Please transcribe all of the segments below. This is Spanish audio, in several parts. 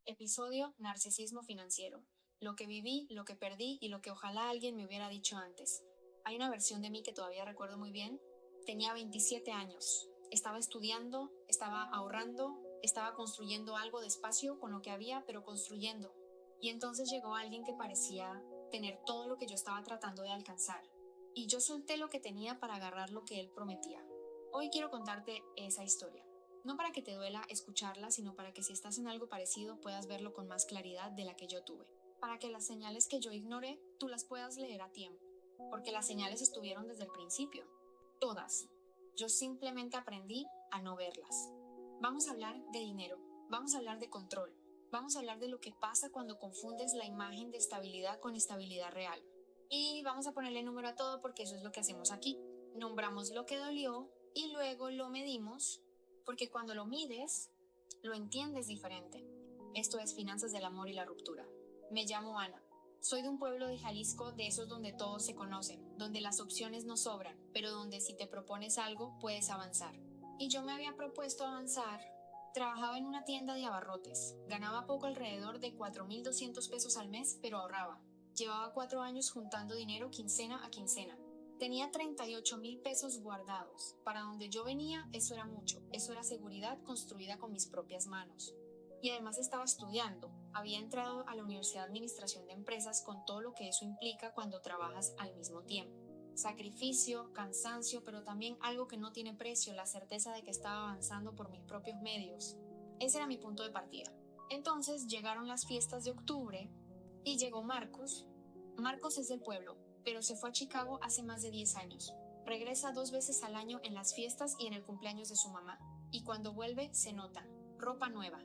Episodio Narcisismo financiero. Lo que viví, lo que perdí y lo que ojalá alguien me hubiera dicho antes. Hay una versión de mí que todavía recuerdo muy bien. Tenía 27 años. Estaba estudiando, estaba ahorrando, estaba construyendo algo despacio con lo que había, pero construyendo. Y entonces llegó alguien que parecía tener todo lo que yo estaba tratando de alcanzar. Y yo solté lo que tenía para agarrar lo que él prometía. Hoy quiero contarte esa historia. No para que te duela escucharla, sino para que si estás en algo parecido puedas verlo con más claridad de la que yo tuve. Para que las señales que yo ignoré, tú las puedas leer a tiempo. Porque las señales estuvieron desde el principio. Todas. Yo simplemente aprendí a no verlas. Vamos a hablar de dinero. Vamos a hablar de control. Vamos a hablar de lo que pasa cuando confundes la imagen de estabilidad con estabilidad real. Y vamos a ponerle número a todo porque eso es lo que hacemos aquí. Nombramos lo que dolió y luego lo medimos porque cuando lo mides, lo entiendes diferente. Esto es Finanzas del Amor y la Ruptura. Me llamo Ana. Soy de un pueblo de Jalisco, de esos donde todos se conocen, donde las opciones no sobran, pero donde si te propones algo, puedes avanzar. Y yo me había propuesto avanzar. Trabajaba en una tienda de abarrotes. Ganaba poco, alrededor de 4,200 pesos al mes, pero ahorraba. Llevaba 4 años juntando dinero quincena a quincena. Tenía 38,000 pesos guardados. Para donde yo venía, eso era mucho. Eso era seguridad construida con mis propias manos. Y además estaba estudiando. Había entrado a la Universidad de Administración de Empresas con todo lo que eso implica cuando trabajas al mismo tiempo. Sacrificio, cansancio, pero también algo que no tiene precio, la certeza de que estaba avanzando por mis propios medios. Ese era mi punto de partida. Entonces llegaron las fiestas de octubre y llegó Marcos. Marcos es del pueblo, pero se fue a Chicago hace más de 10 años. Regresa 2 veces al año en las fiestas y en el cumpleaños de su mamá. Y cuando vuelve se nota. Ropa nueva.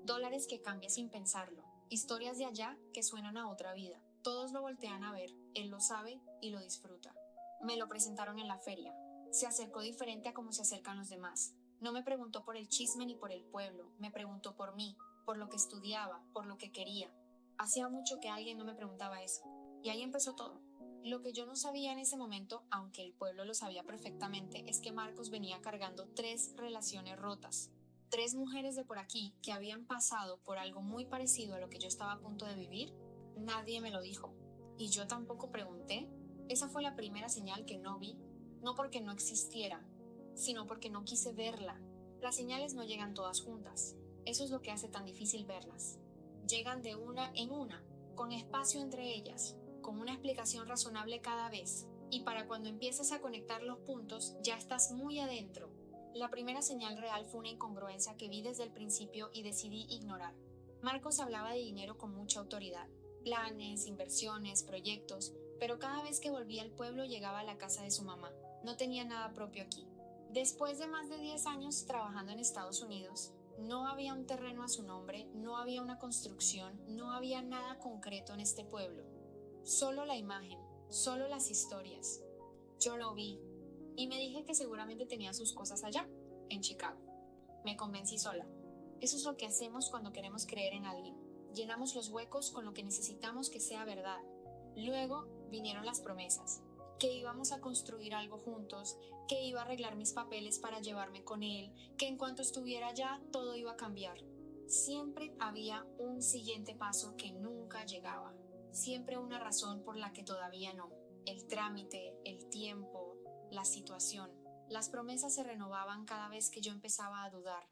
Dólares que cambia sin pensarlo. Historias de allá que suenan a otra vida. Todos lo voltean a ver, él lo sabe y lo disfruta. Me lo presentaron en la feria. Se acercó diferente a como se acercan los demás. No me preguntó por el chisme ni por el pueblo, me preguntó por mí, por lo que estudiaba, por lo que quería. Hacía mucho que alguien no me preguntaba eso. Y ahí empezó todo. Lo que yo no sabía en ese momento, aunque el pueblo lo sabía perfectamente, es que Marcos venía cargando 3 relaciones rotas. 3 mujeres de por aquí que habían pasado por algo muy parecido a lo que yo estaba a punto de vivir. Nadie me lo dijo. Y yo tampoco pregunté. Esa fue la primera señal que no vi, no porque no existiera, sino porque no quise verla. Las señales no llegan todas juntas. Eso es lo que hace tan difícil verlas. Llegan de una en una, con espacio entre ellas, con una explicación razonable cada vez. Y para cuando empiezas a conectar los puntos, ya estás muy adentro. La primera señal real fue una incongruencia que vi desde el principio y decidí ignorar. Marcos hablaba de dinero con mucha autoridad. Planes, inversiones, proyectos, pero cada vez que volvía al pueblo llegaba a la casa de su mamá. No tenía nada propio aquí. Después de más de 10 años trabajando en Estados Unidos, no había un terreno a su nombre, no había una construcción, no había nada concreto en este pueblo. Solo la imagen, solo las historias. Yo lo vi y me dije que seguramente tenía sus cosas allá, en Chicago. Me convencí sola. Eso es lo que hacemos cuando queremos creer en alguien. Llenamos los huecos con lo que necesitamos que sea verdad. Luego vinieron las promesas, que íbamos a construir algo juntos, que iba a arreglar mis papeles para llevarme con él, que en cuanto estuviera allá todo iba a cambiar. Siempre había un siguiente paso que nunca llegaba. Siempre una razón por la que todavía no. El trámite, el tiempo, la situación. Las promesas se renovaban cada vez que yo empezaba a dudar.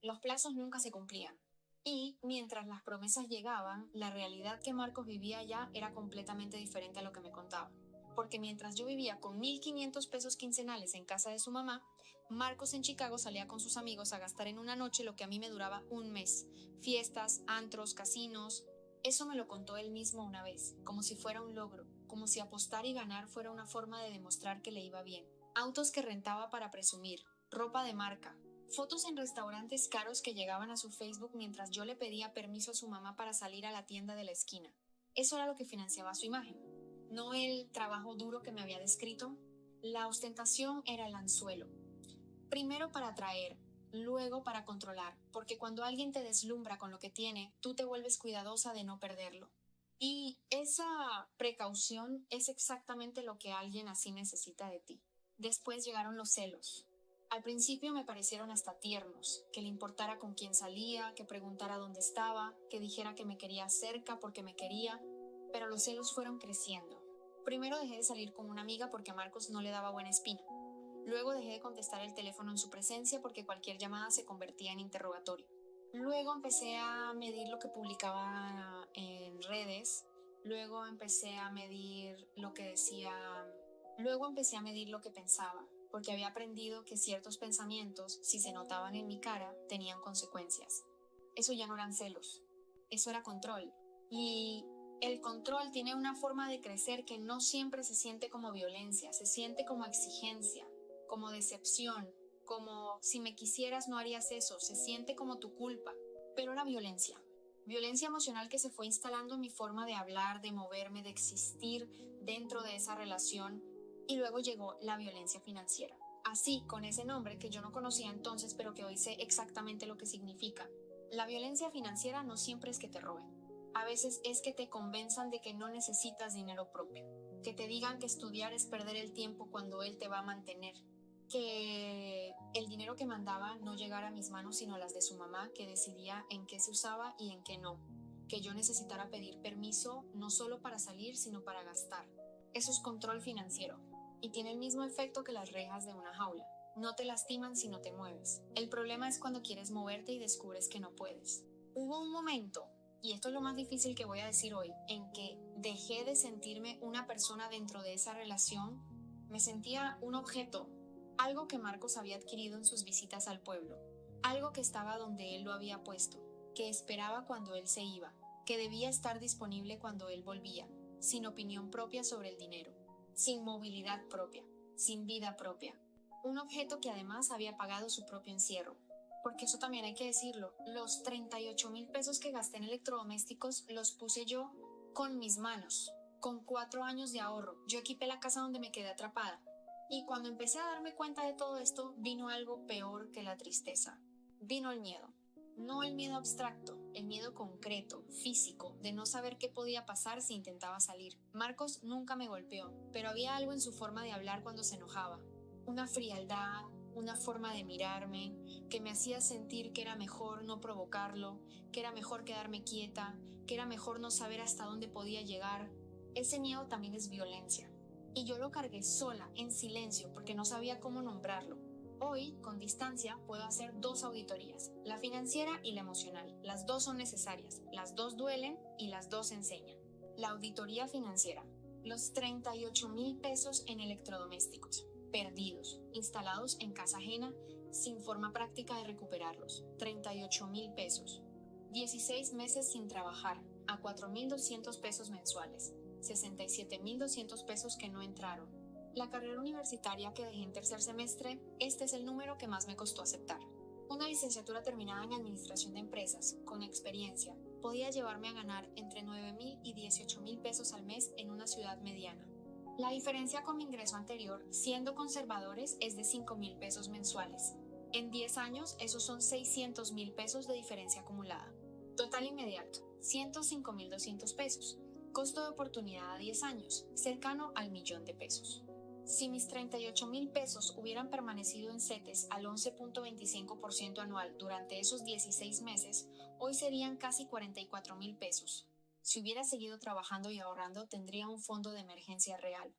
Los plazos nunca se cumplían. Y mientras las promesas llegaban, la realidad que Marcos vivía allá era completamente diferente a lo que me contaba. Porque mientras yo vivía con 1,500 pesos quincenales en casa de su mamá, Marcos en Chicago salía con sus amigos a gastar en una noche lo que a mí me duraba un mes. Fiestas, antros, casinos. Eso me lo contó él mismo una vez, como si fuera un logro, como si apostar y ganar fuera una forma de demostrar que le iba bien. Autos que rentaba para presumir, ropa de marca, fotos en restaurantes caros que llegaban a su Facebook mientras yo le pedía permiso a su mamá para salir a la tienda de la esquina. Eso era lo que financiaba su imagen. No el trabajo duro que me había descrito. La ostentación era el anzuelo. Primero para atraer, luego para controlar, porque cuando alguien te deslumbra con lo que tiene, tú te vuelves cuidadosa de no perderlo. Y esa precaución es exactamente lo que alguien así necesita de ti. Después llegaron los celos. Al principio me parecieron hasta tiernos, que le importara con quién salía, que preguntara dónde estaba, que dijera que me quería cerca porque me quería, pero los celos fueron creciendo. Primero dejé de salir con una amiga porque a Marcos no le daba buena espina. Luego dejé de contestar el teléfono en su presencia porque cualquier llamada se convertía en interrogatorio. Luego empecé a medir lo que publicaba en redes. Luego empecé a medir lo que decía. Luego empecé a medir lo que pensaba, porque había aprendido que ciertos pensamientos, si se notaban en mi cara, tenían consecuencias. Eso ya no eran celos, eso era control. Y el control tiene una forma de crecer que no siempre se siente como violencia, se siente como exigencia, como decepción, como si me quisieras no harías eso, se siente como tu culpa, pero era violencia. Violencia emocional que se fue instalando en mi forma de hablar, de moverme, de existir dentro de esa relación, y luego llegó la violencia financiera. Así, con ese nombre que yo no conocía entonces, pero que hoy sé exactamente lo que significa. La violencia financiera no siempre es que te roben. A veces es que te convenzan de que no necesitas dinero propio, que te digan que estudiar es perder el tiempo cuando él te va a mantener, que el dinero que mandaba no llegara a mis manos sino a las de su mamá, que decidía en qué se usaba y en qué no, que yo necesitara pedir permiso no solo para salir sino para gastar. Eso es control financiero y tiene el mismo efecto que las rejas de una jaula. No te lastiman si no te mueves. El problema es cuando quieres moverte y descubres que no puedes. Hubo un momento, y esto es lo más difícil que voy a decir hoy, en que dejé de sentirme una persona dentro de esa relación. Me sentía un objeto, algo que Marcos había adquirido en sus visitas al pueblo, algo que estaba donde él lo había puesto, que esperaba cuando él se iba, que debía estar disponible cuando él volvía, sin opinión propia sobre el dinero, sin movilidad propia, sin vida propia. Un objeto que además había pagado su propio encierro. Porque eso también hay que decirlo, los 38,000 pesos que gasté en electrodomésticos los puse yo con mis manos, con 4 años de ahorro. Yo equipé la casa donde me quedé atrapada. Y cuando empecé a darme cuenta de todo esto, vino algo peor que la tristeza. Vino el miedo. No el miedo abstracto, el miedo concreto, físico, de no saber qué podía pasar si intentaba salir. Marcos nunca me golpeó, pero había algo en su forma de hablar cuando se enojaba. Una frialdad, una forma de mirarme, que me hacía sentir que era mejor no provocarlo, que era mejor quedarme quieta, que era mejor no saber hasta dónde podía llegar. Ese miedo también es violencia. Y yo lo cargué sola, en silencio, porque no sabía cómo nombrarlo. Hoy, con distancia, puedo hacer 2 auditorías, la financiera y la emocional. Las 2 son necesarias, las 2 duelen y las 2 enseñan. La auditoría financiera. Los 38,000 pesos en electrodomésticos, perdidos, instalados en casa ajena, sin forma práctica de recuperarlos. 38,000 pesos. 16 meses sin trabajar, a 4,200 pesos mensuales. 67,200 pesos que no entraron. La carrera universitaria que dejé en tercer semestre, este es el número que más me costó aceptar. Una licenciatura terminada en administración de empresas, con experiencia, podía llevarme a ganar entre 9,000 y 18,000 pesos al mes en una ciudad mediana. La diferencia con mi ingreso anterior, siendo conservadores, es de 5,000 pesos mensuales. En 10 años, esos son 600,000 pesos de diferencia acumulada. Total inmediato, 105,200 pesos. Costo de oportunidad a 10 años, cercano al 1,000,000 de pesos. Si mis 38,000 pesos hubieran permanecido en CETES al 11.25% anual durante esos 16 meses, hoy serían casi 44,000 pesos. Si hubiera seguido trabajando y ahorrando, tendría un fondo de emergencia real.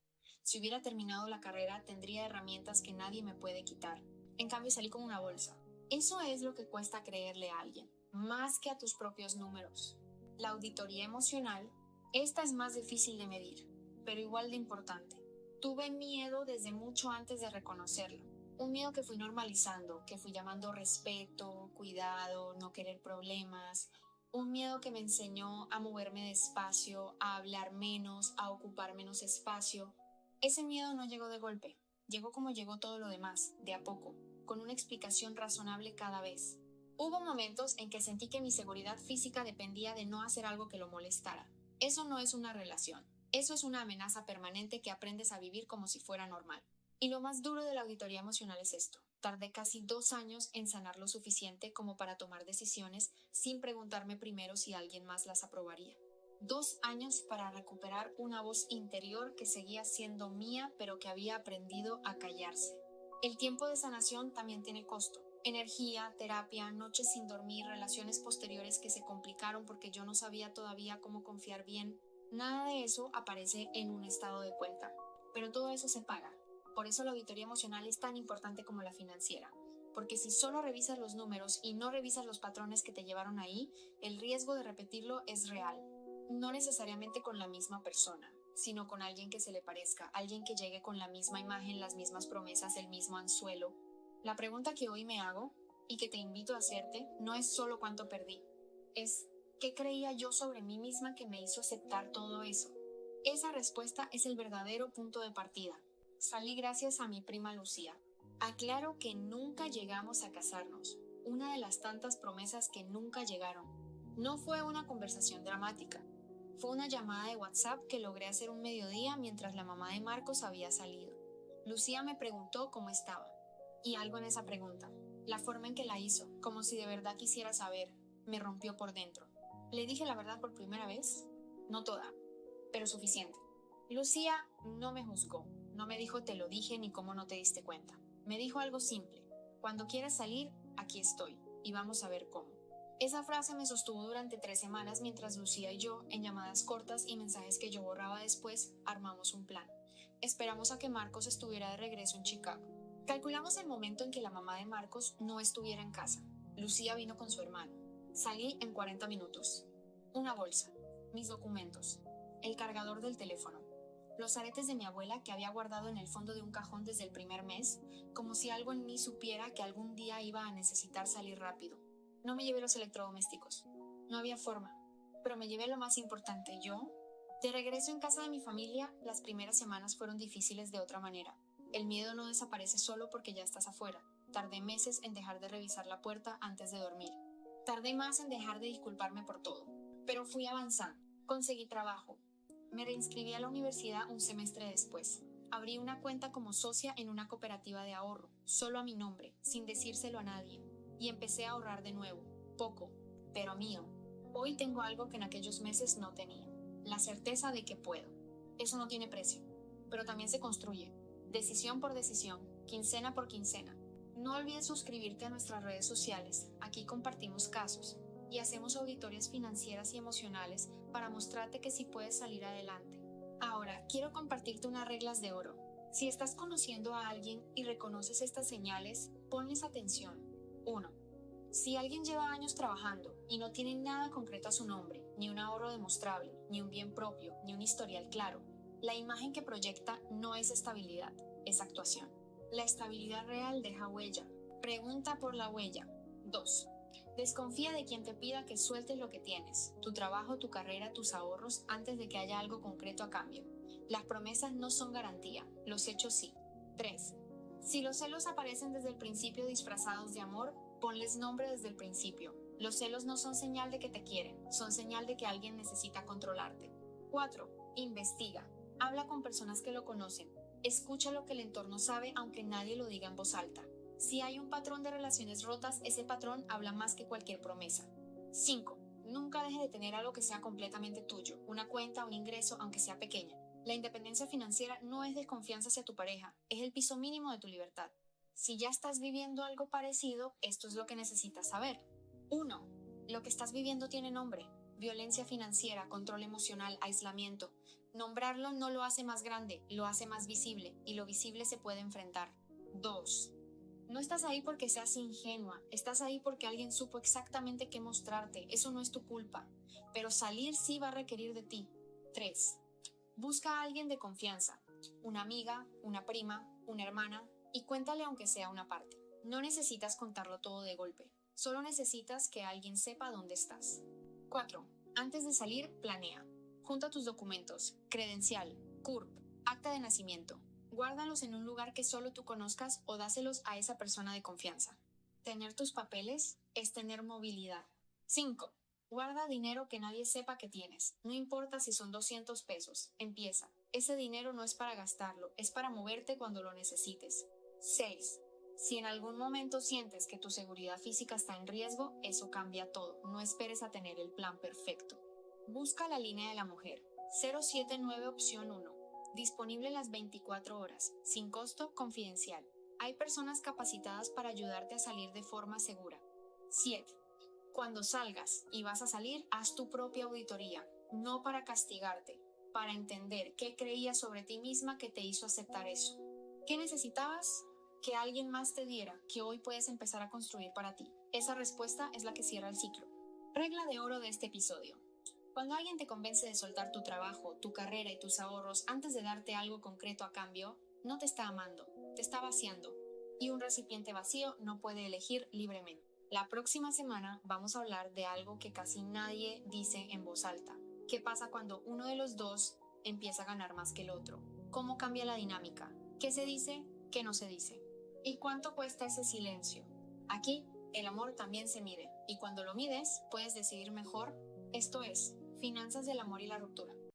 Si hubiera terminado la carrera, tendría herramientas que nadie me puede quitar. En cambio, salí con una bolsa. Eso es lo que cuesta creerle a alguien, más que a tus propios números. La auditoría emocional, esta es más difícil de medir, pero igual de importante. Tuve miedo desde mucho antes de reconocerlo. Un miedo que fui normalizando, que fui llamando respeto, cuidado, no querer problemas. Un miedo que me enseñó a moverme despacio, a hablar menos, a ocupar menos espacio. Ese miedo no llegó de golpe, llegó como llegó todo lo demás, de a poco, con una explicación razonable cada vez. Hubo momentos en que sentí que mi seguridad física dependía de no hacer algo que lo molestara. Eso no es una relación. Eso es una amenaza permanente que aprendes a vivir como si fuera normal. Y lo más duro de la auditoría emocional es esto. Tardé casi 2 años en sanar lo suficiente como para tomar decisiones sin preguntarme primero si alguien más las aprobaría. 2 años para recuperar una voz interior que seguía siendo mía, pero que había aprendido a callarse. El tiempo de sanación también tiene costo. Energía, terapia, noches sin dormir, relaciones posteriores que se complicaron porque yo no sabía todavía cómo confiar bien. Nada de eso aparece en un estado de cuenta. Pero todo eso se paga. Por eso la auditoría emocional es tan importante como la financiera. Porque si solo revisas los números y no revisas los patrones que te llevaron ahí, el riesgo de repetirlo es real. No necesariamente con la misma persona, sino con alguien que se le parezca, alguien que llegue con la misma imagen, las mismas promesas, el mismo anzuelo. La pregunta que hoy me hago y que te invito a hacerte no es solo cuánto perdí, es qué creía yo sobre mí misma que me hizo aceptar todo eso. Esa respuesta es el verdadero punto de partida. Salí gracias a mi prima Lucía. Aclaro que nunca llegamos a casarnos, una de las tantas promesas que nunca llegaron. No fue una conversación dramática, fue una llamada de WhatsApp que logré hacer un mediodía mientras la mamá de Marcos había salido. Lucía me preguntó cómo estaba, y algo en esa pregunta, la forma en que la hizo, como si de verdad quisiera saber, me rompió por dentro. ¿Le dije la verdad por primera vez? No toda, pero suficiente. Lucía no me juzgó, no me dijo te lo dije ni cómo no te diste cuenta. Me dijo algo simple, cuando quieras salir, aquí estoy, y vamos a ver cómo. Esa frase me sostuvo durante 3 semanas mientras Lucía y yo, en llamadas cortas y mensajes que yo borraba después, armamos un plan. Esperamos a que Marcos estuviera de regreso en Chicago. Calculamos el momento en que la mamá de Marcos no estuviera en casa. Lucía vino con su hermano. Salí en 40 minutos. Una bolsa, mis documentos, el cargador del teléfono, los aretes de mi abuela que había guardado en el fondo de un cajón desde el primer mes, como si algo en mí supiera que algún día iba a necesitar salir rápido. No me llevé los electrodomésticos. No había forma. Pero me llevé lo más importante, yo. De regreso en casa de mi familia, las primeras semanas fueron difíciles de otra manera. El miedo no desaparece solo porque ya estás afuera. Tardé meses en dejar de revisar la puerta antes de dormir. Tardé más en dejar de disculparme por todo. Pero fui avanzando. Conseguí trabajo. Me reinscribí a la universidad un semestre después. Abrí una cuenta como socia en una cooperativa de ahorro, solo a mi nombre, sin decírselo a nadie. Y empecé a ahorrar de nuevo, poco, pero mío. Hoy tengo algo que en aquellos meses no tenía, la certeza de que puedo. Eso no tiene precio, pero también se construye, decisión por decisión, quincena por quincena. No olvides suscribirte a nuestras redes sociales, aquí compartimos casos y hacemos auditorías financieras y emocionales para mostrarte que sí puedes salir adelante. Ahora, quiero compartirte unas reglas de oro. Si estás conociendo a alguien y reconoces estas señales, ponles atención. 1. Si alguien lleva años trabajando y no tiene nada concreto a su nombre, ni un ahorro demostrable, ni un bien propio, ni un historial claro, la imagen que proyecta no es estabilidad, es actuación. La estabilidad real deja huella. Pregunta por la huella. 2. Desconfía de quien te pida que sueltes lo que tienes, tu trabajo, tu carrera, tus ahorros, antes de que haya algo concreto a cambio. Las promesas no son garantía, los hechos sí. 3. Si los celos aparecen desde el principio disfrazados de amor, ponles nombre desde el principio. Los celos no son señal de que te quieren, son señal de que alguien necesita controlarte. 4. Investiga. Habla con personas que lo conocen. Escucha lo que el entorno sabe aunque nadie lo diga en voz alta. Si hay un patrón de relaciones rotas, ese patrón habla más que cualquier promesa. 5. Nunca dejes de tener algo que sea completamente tuyo, una cuenta, un ingreso, aunque sea pequeña. La independencia financiera no es desconfianza hacia tu pareja, es el piso mínimo de tu libertad. Si ya estás viviendo algo parecido, esto es lo que necesitas saber. 1. Lo que estás viviendo tiene nombre. Violencia financiera, control emocional, aislamiento. Nombrarlo no lo hace más grande, lo hace más visible, y lo visible se puede enfrentar. 2. No estás ahí porque seas ingenua, estás ahí porque alguien supo exactamente qué mostrarte, eso no es tu culpa, pero salir sí va a requerir de ti. 3. Busca a alguien de confianza, una amiga, una prima, una hermana, y cuéntale aunque sea una parte. No necesitas contarlo todo de golpe, solo necesitas que alguien sepa dónde estás. 4. Antes de salir, planea. Junta tus documentos, credencial, CURP, acta de nacimiento. Guárdalos en un lugar que solo tú conozcas o dáselos a esa persona de confianza. Tener tus papeles es tener movilidad. 5. Guarda dinero que nadie sepa que tienes. No importa si son 200 pesos. Empieza. Ese dinero no es para gastarlo, es para moverte cuando lo necesites. 6. Si en algún momento sientes que tu seguridad física está en riesgo, eso cambia todo. No esperes a tener el plan perfecto. Busca la línea de la mujer. 079 opción 1. Disponible las 24 horas, sin costo, confidencial. Hay personas capacitadas para ayudarte a salir de forma segura. 7. Cuando salgas y vas a salir, haz tu propia auditoría, no para castigarte, para entender qué creías sobre ti misma que te hizo aceptar eso. ¿Qué necesitabas? Que alguien más te diera, que hoy puedes empezar a construir para ti. Esa respuesta es la que cierra el ciclo. Regla de oro de este episodio. Cuando alguien te convence de soltar tu trabajo, tu carrera y tus ahorros antes de darte algo concreto a cambio, no te está amando, te está vaciando. Y un recipiente vacío no puede elegir libremente. La próxima semana vamos a hablar de algo que casi nadie dice en voz alta. ¿Qué pasa cuando uno de los dos empieza a ganar más que el otro? ¿Cómo cambia la dinámica? ¿Qué se dice? ¿Qué no se dice? ¿Y cuánto cuesta ese silencio? Aquí, el amor también se mide, y cuando lo mides, puedes decidir mejor. Esto es Finanzas del amor y la ruptura.